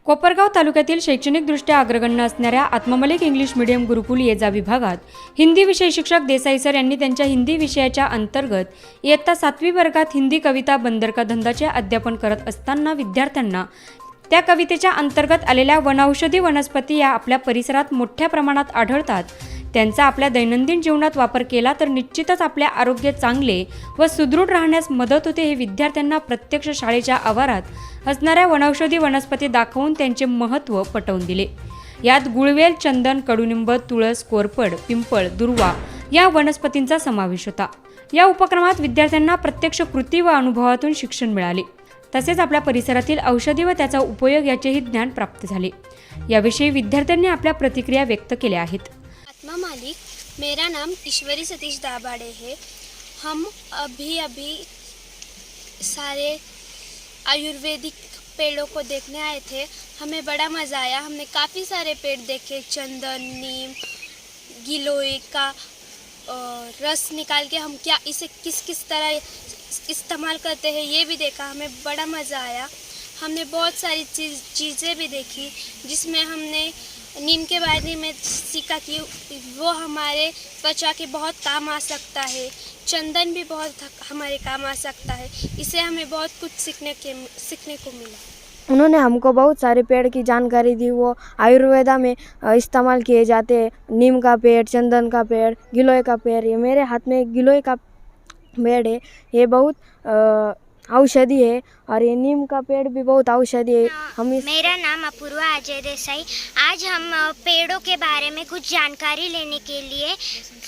कोपरगाव तालुक्यातील शैक्षणिकदृष्ट्या अग्रगण्य असणाऱ्या आत्मामलिक इंग्लिश मीडियम गुरुकुल येजा विभागात हिंदी विषय शिक्षक देसाई सर यांनी त्यांच्या हिंदी विषयाच्या अंतर्गत इयत्ता 7वी वर्गात हिंदी कविता बंदर का धंदाचे अध्यापन करत असताना विद्यार्थ्यांना त्या कवितेच्या अंतर्गत आलेल्या वनौषधी वनस्पती या आपल्या परिसरात मोठ्या प्रमाणात आढळतात, त्यांचा आपल्या दैनंदिन जीवनात वापर केला तर निश्चितच आपले आरोग्य चांगले व सुदृढ राहण्यास मदत होते। हे विद्यार्थ्यांना प्रत्यक्ष शाळेच्या आवारात असणाऱ्या वनौषधी वनस्पती दाखवून त्यांचे महत्त्व पटवून दिले। यात गुळवेल, चंदन, कडुनिंब, तुळस, कोरफड, पिंपळ, दुर्वा या वनस्पतींचा समावेश होता। या उपक्रमात विद्यार्थ्यांना प्रत्यक्ष कृती व अनुभवातून शिक्षण मिळाले, तसेच आपल्या परिसरातील औषधी व त्याचा उपयोग याचेही ज्ञान प्राप्त झाले। याविषयी विद्यार्थ्यांनी आपल्या प्रतिक्रिया व्यक्त केल्या आहेत। आत्मा मालिक, मेरा नाम ईश्वरी सतीश दाभाड़े है। हम अभी सारे आयुर्वेदिक पेड़ों को देखने आए थे। हमें बड़ा मज़ा आया। हमने काफ़ी सारे पेड़ देखे, चंदन, नीम, गिलोय का रस निकाल के हम क्या इसे किस तरह इस्तेमाल करते हैं ये भी देखा। हमें बड़ा मज़ा आया। हमने बहुत सारी चीज़ें भी देखी, जिसमें हमने नीम के बारे में सीखा कि वो हमारे त्वचा के बहुत काम आ सकता है। चंदन भी बहुत हमारे काम आ सकता है। इससे हमें बहुत कुछ सीखने को मिला। उन्होंने हमको बहुत सारे पेड़ की जानकारी दी। वो आयुर्वेदा में इस्तेमाल किए जाते हैं। नीम का पेड़, चंदन का पेड़, गिलोय का पेड़। ये मेरे हाथ में गिलोय का पेड़ है, ये बहुत औषधि है, और ये नीम का पेड़ भी बहुत औषधि है। मेरा नाम अपूर्वा अजय देसाई। आज हम पेड़ों के बारे में कुछ जानकारी लेने के लिए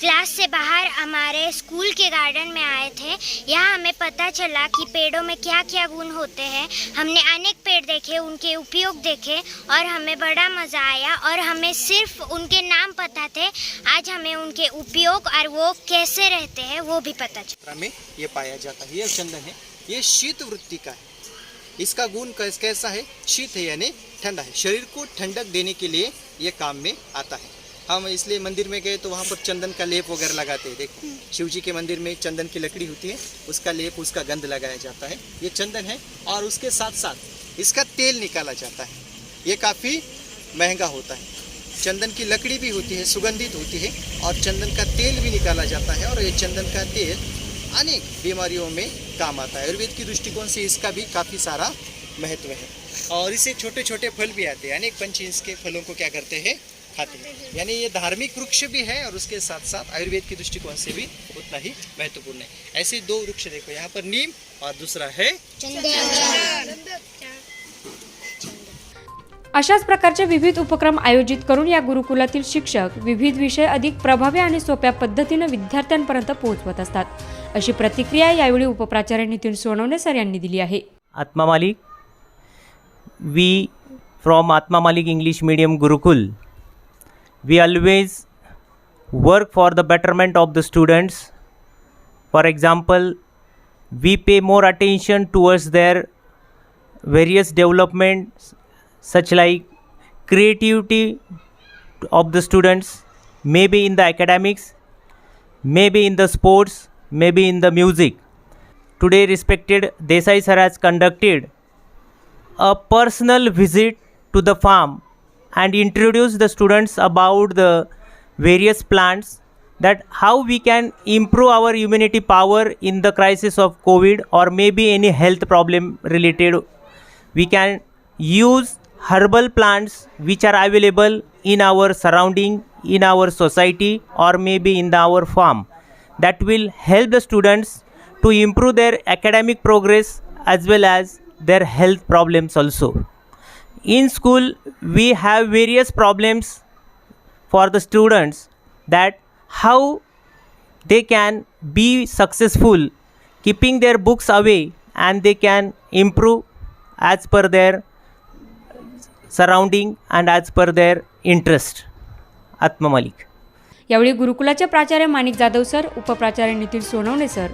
क्लास से बाहर हमारे स्कूल के गार्डन में आए थे। यहाँ हमें पता चला कि पेड़ों में क्या क्या गुण होते हैं। हमने अनेक पेड़ देखे, उनके उपयोग देखे और हमें बड़ा मज़ा आया। और हमें सिर्फ उनके नाम पता थे, आज हमें उनके उपयोग और वो कैसे रहते हैं वो भी पता चला। में ये पाया जाता है। ये चंदन है, ये शीत वृत्ति का है। इसका गुण कैसा है? शीत है यानी ठंडा है। शरीर को ठंडक देने के लिए ये काम में आता है। हम इसलिए मंदिर में गए तो वहाँ पर चंदन का लेप वगैरह लगाते हैं। देखो, शिव जी के मंदिर में चंदन की लकड़ी होती है, उसका लेप, उसका गंध लगाया जाता है। ये चंदन है, और उसके साथ साथ इसका तेल निकाला जाता है। ये काफ़ी महंगा होता है। चंदन की लकड़ी भी होती है, सुगंधित होती है, और चंदन का तेल भी निकाला जाता है। और ये चंदन का तेल अनेक बीमारियों में काम आता है। आयुर्वेद की दृष्टिकोण से इसका भी काफ़ी सारा महत्व है। और इससे छोटे छोटे फल भी आते हैं। अनेक पंछी इसके फलों को क्या करते हैं? खाते हैं। यानी ये धार्मिक वृक्ष भी है, और उसके साथ साथ आयुर्वेद की दृष्टिकोण से भी उतना ही महत्वपूर्ण है। ऐसे दो वृक्ष देखो, यहाँ पर नीम और दूसरा है चंदन। अशाच प्रकारचे विविध उपक्रम आयोजित करून या गुरुकुलातील शिक्षक विविध विषय अधिक प्रभावी आणि सोप्या पद्धतीने विद्यार्थ्यांपर्यंत पोहोचवत असतात, अशी प्रतिक्रिया यावेळी उपप्राचार्य नितीन सोनवणे सर यांनी दिली आहे। आत्मा मालिक, we from Atma Malik English Medium Gurukul, we always work for the betterment of the students. For example, we pay more attention towards their various developments, such like creativity of the students, maybe in the academics, maybe in the sports, maybe in the music. Today respected Desai sir has conducted a personal visit to the farm and introduced the students about the various plants, that how we can improve our immunity power in the crisis of COVID or maybe any health problem related. We can use herbal plants which are available in our surrounding, in our society, or maybe in our farm, that will help the students to improve their academic progress as well as their health problems also. In school we have various problems for the students, that how they can be successful keeping their books away and they can improve as per their surrounding and as per their interest. आत्मा मालिक। यावेळी गुरुकुलाचे प्राचार्य माणिक Jadhav sir, उपप्राचार्य Nitin Sonawane sir,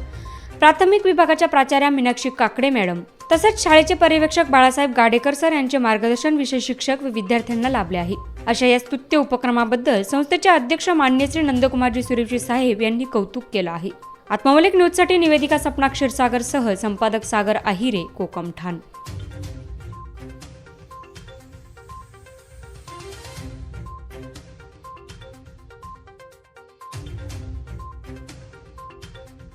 प्राथमिक विभागाच्या प्राचार्या Meenakshi Kakade madam, तसेच शाळेचे पर्यवेक्षक बाळासाहेब गाडेकर सर यांचे मार्गदर्शन विषय शिक्षक व विद्यार्थ्यांना लाभले आहे। अशा या स्तुत्य उपक्रमाबद्दल संस्थेचे अध्यक्ष माननीय श्री नंदकुमारजी सुरेशी साहेब यांनी कौतुक केलं आहे। आत्मामलिक न्यूजसाठी निवेदिका सपना क्षीरसागर सह संपादक सागर आहिरे, कोकम ठाण।